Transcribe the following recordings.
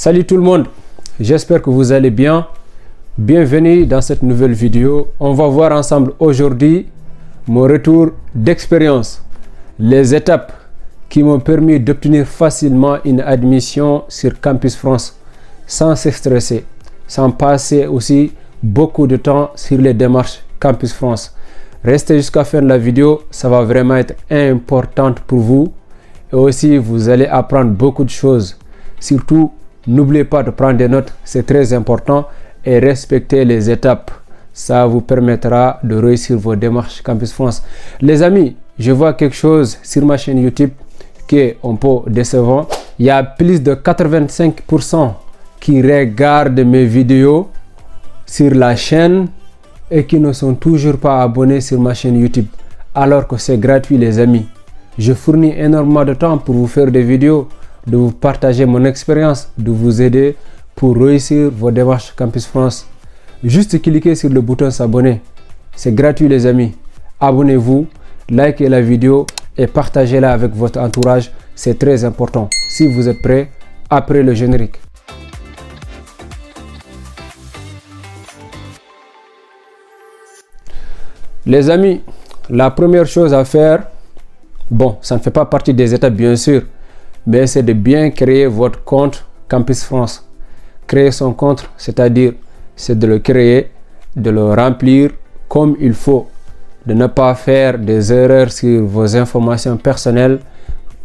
Salut tout le monde, j'espère que vous allez bien. Bienvenue dans cette nouvelle vidéo. On va voir ensemble aujourd'hui mon retour d'expérience, les étapes qui m'ont permis d'obtenir facilement une admission sur Campus France sans se stresser, sans passer aussi beaucoup de temps sur les démarches Campus France. Restez jusqu'à la fin de la vidéo, ça va vraiment être important pour vous et aussi vous allez apprendre beaucoup de choses. Surtout, n'oubliez pas de prendre des notes, c'est très important, et respecter les étapes. Ça vous permettra de réussir vos démarches Campus France. Les amis, je vois quelque chose sur ma chaîne YouTube qui est un peu décevant. Il y a plus de 85% qui regardent mes vidéos sur la chaîne et qui ne sont toujours pas abonnés sur ma chaîne YouTube. Alors que c'est gratuit les amis. Je fournis énormément de temps pour vous faire des vidéos, de vous partager mon expérience, de vous aider pour réussir vos démarches Campus France. Juste cliquez sur le bouton s'abonner. C'est gratuit les amis. Abonnez-vous, likez la vidéo et partagez-la avec votre entourage. C'est très important. Si vous êtes prêts, après le générique. Les amis, la première chose à faire, bon, ça ne fait pas partie des étapes bien sûr, mais c'est de bien créer votre compte Campus France. Créer son compte, c'est-à-dire, c'est de le créer, de le remplir comme il faut, de ne pas faire des erreurs sur vos informations personnelles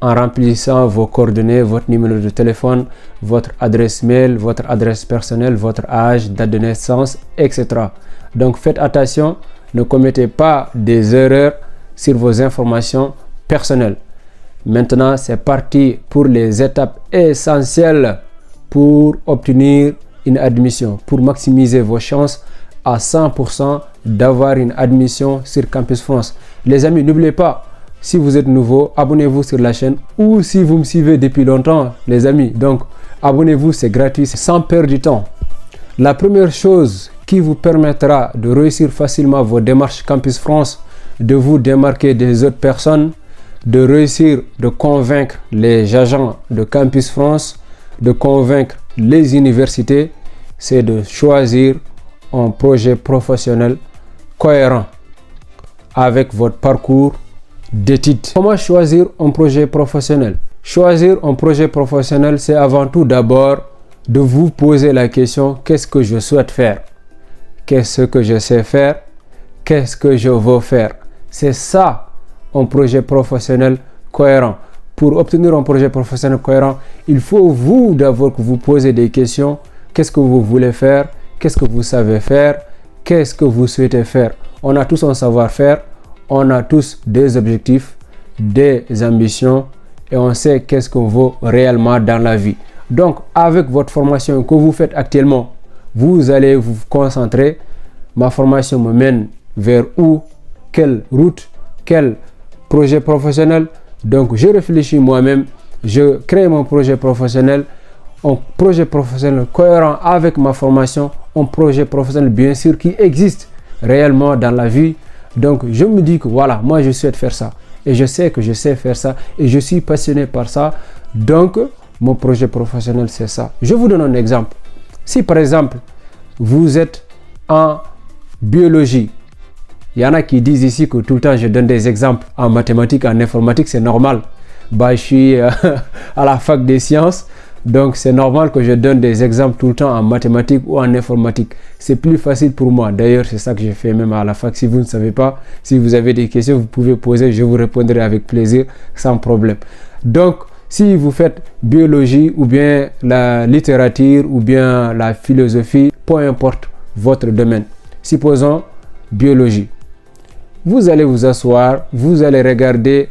en remplissant vos coordonnées, votre numéro de téléphone, votre adresse mail, votre adresse personnelle, votre âge, date de naissance, etc. Donc faites attention, ne commettez pas des erreurs sur vos informations personnelles. Maintenant, c'est parti pour les étapes essentielles pour obtenir une admission, pour maximiser vos chances à 100% d'avoir une admission sur Campus France. Les amis, n'oubliez pas, si vous êtes nouveau, abonnez-vous sur la chaîne, ou si vous me suivez depuis longtemps, les amis, donc abonnez-vous, c'est gratuit, sans perdre du temps. La première chose qui vous permettra de réussir facilement vos démarches Campus France, de vous démarquer des autres personnes, de réussir de convaincre les agents de Campus France, de convaincre les universités, c'est de choisir un projet professionnel cohérent avec votre parcours d'études. Comment choisir un projet professionnel? Choisir un projet professionnel, c'est avant tout d'abord de vous poser la question: qu'est-ce que je souhaite faire? Qu'est-ce que je sais faire? Qu'est-ce que je veux faire? C'est ça un projet professionnel cohérent. Pour obtenir un projet professionnel cohérent, il faut vous d'abord que vous posez des questions. Qu'est-ce que vous voulez faire? Qu'est-ce que vous savez faire? Qu'est-ce que vous souhaitez faire? On a tous un savoir-faire, on a tous des objectifs, des ambitions et on sait qu'est-ce qu'on veut réellement dans la vie. Donc, avec votre formation que vous faites actuellement, vous allez vous concentrer. Ma formation me mène vers où? Quelle route? Quel projet professionnel? Donc, je réfléchis moi-même, je crée mon projet professionnel, un projet professionnel cohérent avec ma formation, un projet professionnel bien sûr qui existe réellement dans la vie. Donc, je me dis que voilà, moi je souhaite faire ça et je sais que je sais faire ça et je suis passionné par ça. Donc, mon projet professionnel c'est ça. Je vous donne un exemple. Si par exemple, vous êtes en biologie, il y en a qui disent ici que tout le temps je donne des exemples en mathématiques, en informatique, c'est normal. Bah, je suis à la fac des sciences, donc c'est normal que je donne des exemples tout le temps en mathématiques ou en informatique. C'est plus facile pour moi. D'ailleurs, c'est ça que je fais même à la fac. Si vous ne savez pas, si vous avez des questions, vous pouvez poser, je vous répondrai avec plaisir, sans problème. Donc, si vous faites biologie ou bien la littérature ou bien la philosophie, peu importe votre domaine. Supposons biologie. Vous allez vous asseoir, vous allez regarder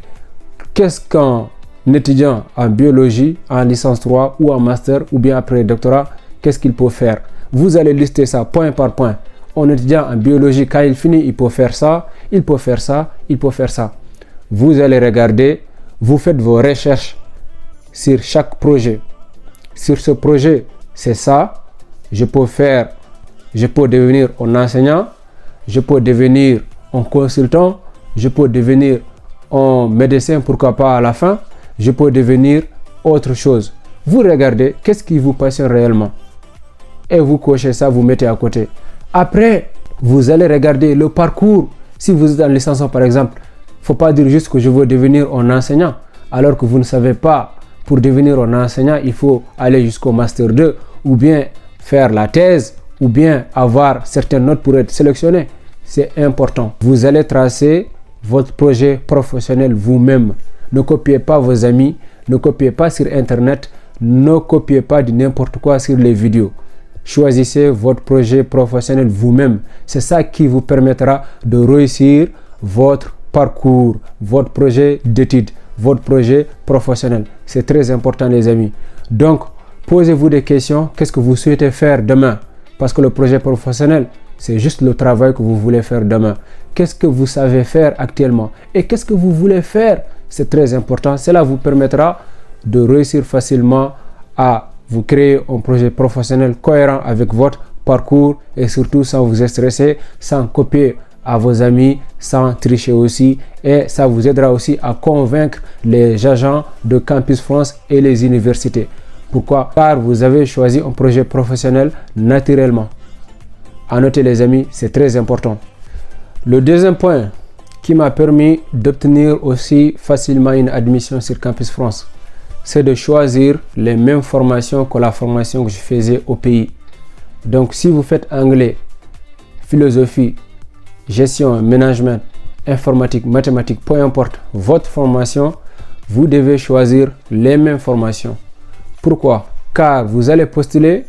qu'est-ce qu'un étudiant en biologie, en licence 3 ou en master ou bien après doctorat, qu'est-ce qu'il peut faire. Vous allez lister ça point par point. Un étudiant en biologie, quand il finit, il peut faire ça, il peut faire ça, il peut faire ça. Vous allez regarder, vous faites vos recherches sur chaque projet. Sur ce projet, c'est ça, je peux devenir un enseignant, je peux devenir un consultant, je peux devenir un médecin, pourquoi pas à la fin, je peux devenir autre chose. Vous regardez qu'est-ce qui vous passionne réellement. Et vous cochez ça, vous mettez à côté. Après, vous allez regarder le parcours. Si vous êtes en licence 1 par exemple, il ne faut pas dire juste que je veux devenir un enseignant. Alors que vous ne savez pas, pour devenir un enseignant, il faut aller jusqu'au Master 2 ou bien faire la thèse ou bien avoir certaines notes pour être sélectionné. C'est important. Vous allez tracer votre projet professionnel vous-même. Ne copiez pas vos amis, ne copiez pas sur Internet, ne copiez pas de n'importe quoi sur les vidéos. Choisissez votre projet professionnel vous-même. C'est ça qui vous permettra de réussir votre parcours, votre projet d'études, votre projet professionnel. C'est très important les amis. Donc, posez-vous des questions. Qu'est-ce que vous souhaitez faire demain? Parce que le projet professionnel, c'est juste le travail que vous voulez faire demain. Qu'est-ce que vous savez faire actuellement? Et qu'est-ce que vous voulez faire? C'est très important. Cela vous permettra de réussir facilement à vous créer un projet professionnel cohérent avec votre parcours et surtout sans vous stresser, sans copier à vos amis, sans tricher aussi. Et ça vous aidera aussi à convaincre les agents de Campus France et les universités. Pourquoi? Car vous avez choisi un projet professionnel naturellement. À noter les amis, c'est très important. Le deuxième point qui m'a permis d'obtenir aussi facilement une admission sur Campus France, c'est de choisir les mêmes formations que la formation que je faisais au pays. Donc si vous faites anglais, philosophie, gestion, management, informatique, mathématiques, peu importe votre formation, vous devez choisir les mêmes formations. Pourquoi? Car vous allez postuler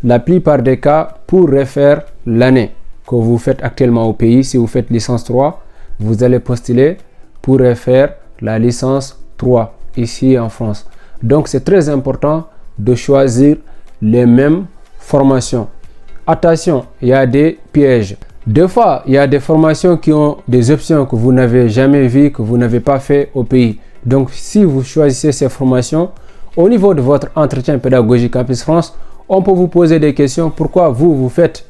la plupart des cas pour refaire l'année que vous faites actuellement au pays. Si vous faites licence 3, vous allez postuler pour refaire la licence 3 ici en France. Donc c'est très important de choisir les mêmes formations. Attention, il y a des pièges. Des fois, il y a des formations qui ont des options que vous n'avez jamais vues, que vous n'avez pas fait au pays. Donc si vous choisissez ces formations, au niveau de votre entretien pédagogique Campus France, on peut vous poser des questions. Pourquoi vous faites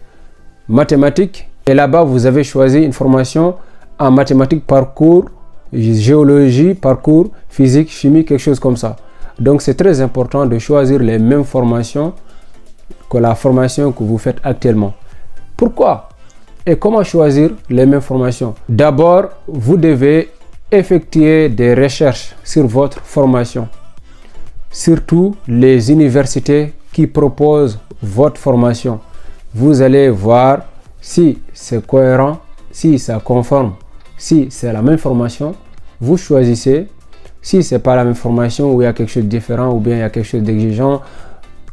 mathématiques et là-bas vous avez choisi une formation en mathématiques, parcours, géologie, parcours, physique, chimie, quelque chose comme ça. Donc c'est très important de choisir les mêmes formations que la formation que vous faites actuellement. Pourquoi et comment choisir les mêmes formations? D'abord, vous devez effectuer des recherches sur votre formation. Surtout les universités qui proposent votre formation. Vous allez voir si c'est cohérent, si ça conforme, si c'est la même formation. Vous choisissez. Si c'est pas la même formation ou il y a quelque chose de différent ou bien il y a quelque chose d'exigeant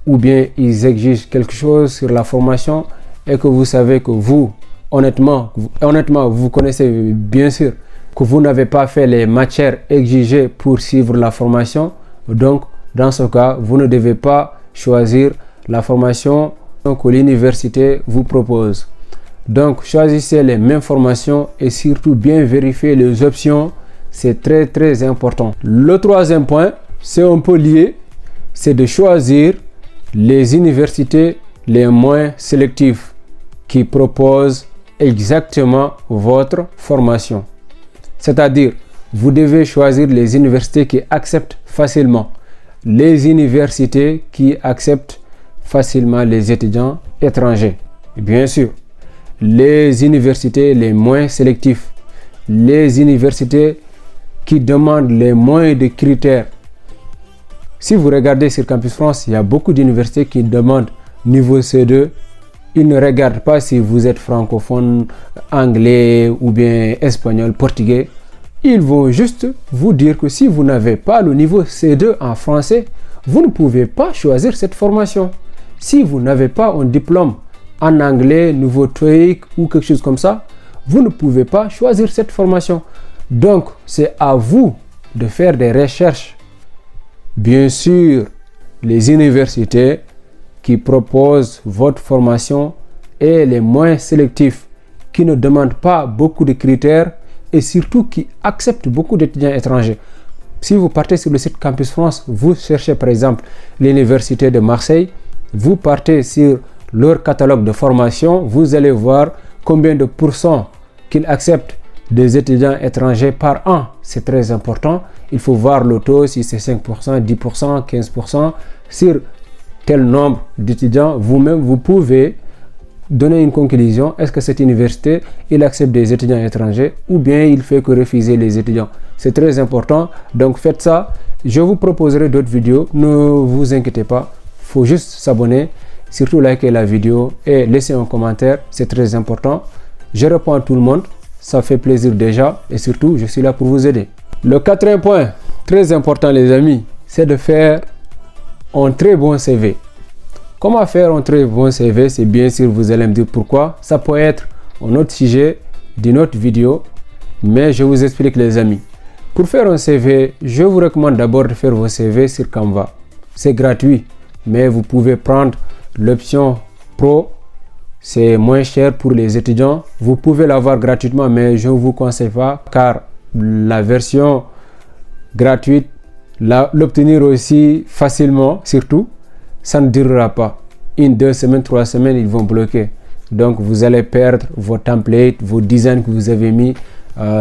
ou bien ils exigent quelque chose sur la formation et que vous savez que vous, honnêtement, vous connaissez bien sûr que vous n'avez pas fait les matières exigées pour suivre la formation. Donc, dans ce cas, vous ne devez pas choisir la formation que l'université vous propose. Donc, choisissez les mêmes formations et surtout bien vérifier les options. C'est très très important. Le troisième point, c'est un peu lié, c'est de choisir les universités les moins sélectives qui proposent exactement votre formation. C'est-à-dire, vous devez choisir les universités qui acceptent facilement. Les universités qui acceptent facilement les étudiants étrangers. Bien sûr, les universités les moins sélectives, les universités qui demandent les moins de critères. Si vous regardez sur Campus France, il y a beaucoup d'universités qui demandent niveau C2. Ils ne regardent pas si vous êtes francophone, anglais ou bien espagnol, portugais. Ils vont juste vous dire que si vous n'avez pas le niveau C2 en français, vous ne pouvez pas choisir cette formation. Si vous n'avez pas un diplôme en anglais, niveau TOEIC ou quelque chose comme ça, vous ne pouvez pas choisir cette formation. Donc, c'est à vous de faire des recherches. Bien sûr, les universités qui proposent votre formation et les moins sélectifs, qui ne demandent pas beaucoup de critères et surtout qui acceptent beaucoup d'étudiants étrangers. Si vous partez sur le site Campus France, vous cherchez par exemple l'université de Marseille, vous partez sur leur catalogue de formation, vous allez voir combien de pourcents qu'ils acceptent des étudiants étrangers par an. C'est très important. Il faut voir le taux, si c'est 5%, 10%, 15%. Sur tel nombre d'étudiants, vous-même, vous pouvez donner une conclusion. Est-ce que cette université, il accepte des étudiants étrangers ou bien il fait que refuser les étudiants? C'est très important. Donc faites ça. Je vous proposerai d'autres vidéos. Ne vous inquiétez pas. Il faut juste s'abonner. Surtout liker la vidéo et laisser un commentaire. C'est très important. Je réponds à tout le monde. Ça fait plaisir déjà. Et surtout, je suis là pour vous aider. Le quatrième point, très important les amis, c'est de faire un très bon CV. Comment faire un très bon CV? C'est bien sûr, vous allez me dire pourquoi. Ça peut être un autre sujet d'une autre vidéo. Mais je vous explique les amis. Pour faire un CV, je vous recommande d'abord de faire vos CV sur Canva. C'est gratuit, mais vous pouvez prendre l'option Pro. C'est moins cher pour les étudiants. Vous pouvez l'avoir gratuitement, mais je ne vous conseille pas car la version gratuite, l'obtenir aussi facilement, surtout, ça ne durera pas. 1, 2 semaines, 3 semaines, ils vont bloquer. Donc, vous allez perdre vos templates, vos designs que vous avez mis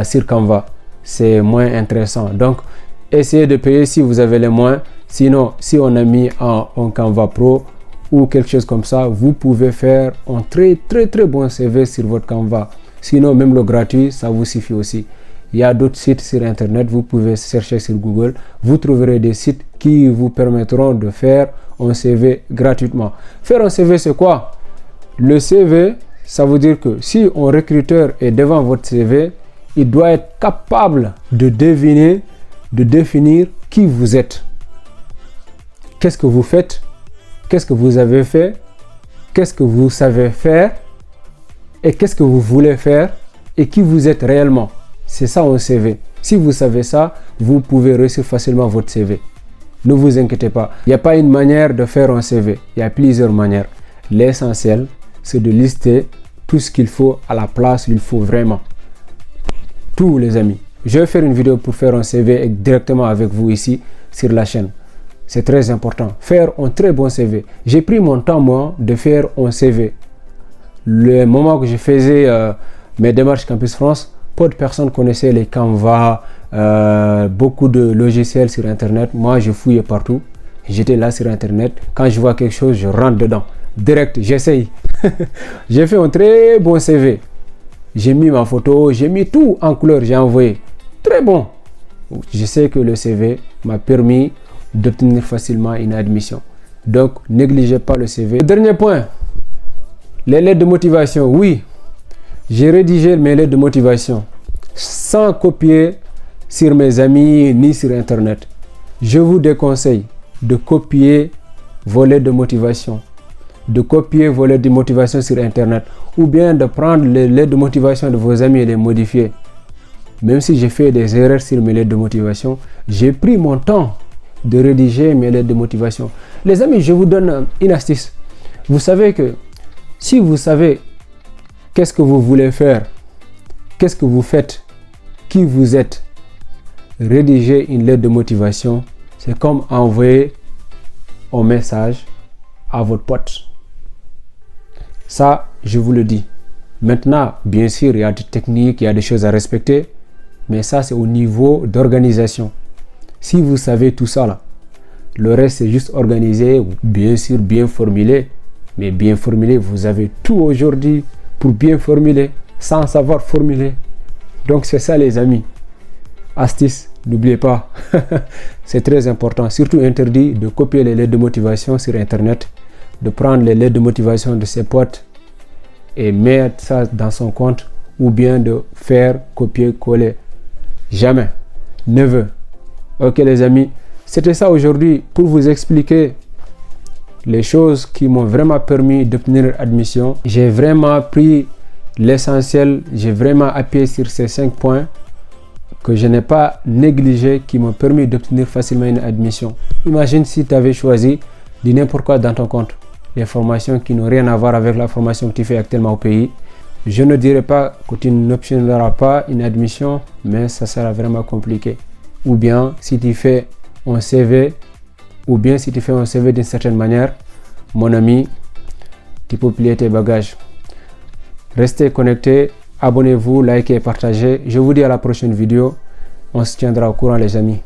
sur Canva. C'est moins intéressant. Donc, essayez de payer si vous avez les moyens. Sinon, si on a mis un Canva Pro ou quelque chose comme ça, vous pouvez faire un très bon CV sur votre Canva. Sinon, même le gratuit, ça vous suffit aussi. Il y a d'autres sites sur Internet, vous pouvez chercher sur Google. Vous trouverez des sites qui vous permettront de faire un CV gratuitement. Faire un CV, c'est quoi? Le CV, ça veut dire que si un recruteur est devant votre CV, il doit être capable de deviner, de définir qui vous êtes. Qu'est-ce que vous faites? Qu'est-ce que vous avez fait? Qu'est-ce que vous savez faire? Et qu'est-ce que vous voulez faire? Et qui vous êtes réellement? C'est ça un CV. Si vous savez ça, vous pouvez réussir facilement votre CV. Ne vous inquiétez pas. Il n'y a pas une manière de faire un CV. Il y a plusieurs manières. L'essentiel, c'est de lister tout ce qu'il faut à la place où il faut vraiment. Tous les amis. Je vais faire une vidéo pour faire un CV directement avec vous ici sur la chaîne. C'est très important. Faire un très bon CV. J'ai pris mon temps, moi, de faire un CV. Le moment que je faisais mes démarches Campus France, peu de personnes connaissaient les Canva, beaucoup de logiciels sur Internet. Moi, je fouillais partout. J'étais là sur Internet. Quand je vois quelque chose, je rentre dedans. Direct, j'essaye. J'ai fait un très bon CV. J'ai mis ma photo, j'ai mis tout en couleur, j'ai envoyé. Très bon. Je sais que le CV m'a permis d'obtenir facilement une admission. Donc, négligez pas le CV. Le dernier point, les lettres de motivation. Oui, j'ai rédigé mes lettres de motivation sans copier sur mes amis ni sur Internet. Je vous déconseille de copier vos lettres de motivation, de copier vos lettres de motivation sur Internet ou bien de prendre les lettres de motivation de vos amis et les modifier. Même si j'ai fait des erreurs sur mes lettres de motivation, j'ai pris mon temps de rédiger mes lettres de motivation. Les amis, je vous donne une astuce. Vous savez que si vous savez qu'est-ce que vous voulez faire, qu'est-ce que vous faites, qui vous êtes, rédiger une lettre de motivation, c'est comme envoyer un message à votre pote. Ça, je vous le dis. Maintenant, bien sûr, il y a des techniques, il y a des choses à respecter, mais ça, c'est au niveau d'organisation. Si vous savez tout ça là, le reste c'est juste organisé, bien sûr bien formulé, mais bien formulé, vous avez tout aujourd'hui pour bien formuler, sans savoir formuler. Donc c'est ça les amis. Astuce, n'oubliez pas, c'est très important, surtout interdit de copier les lettres de motivation sur Internet, de prendre les lettres de motivation de ses potes et mettre ça dans son compte ou bien de faire copier-coller. Jamais. Never. Ok les amis, c'était ça aujourd'hui pour vous expliquer les choses qui m'ont vraiment permis d'obtenir admission. J'ai vraiment pris l'essentiel, j'ai vraiment appuyé sur ces 5 points que je n'ai pas négligé qui m'ont permis d'obtenir facilement une admission. Imagine si tu avais choisi de n'importe quoi dans ton compte, des formations qui n'ont rien à voir avec la formation que tu fais actuellement au pays. Je ne dirais pas que tu n'obtiendras pas une admission, mais ça sera vraiment compliqué. Ou bien si tu fais un CV, d'une certaine manière, mon ami, tu peux plier tes bagages. Restez connectés abonnez-vous, likez et partagez. Je vous dis à la prochaine vidéo. On se tiendra au courant les amis.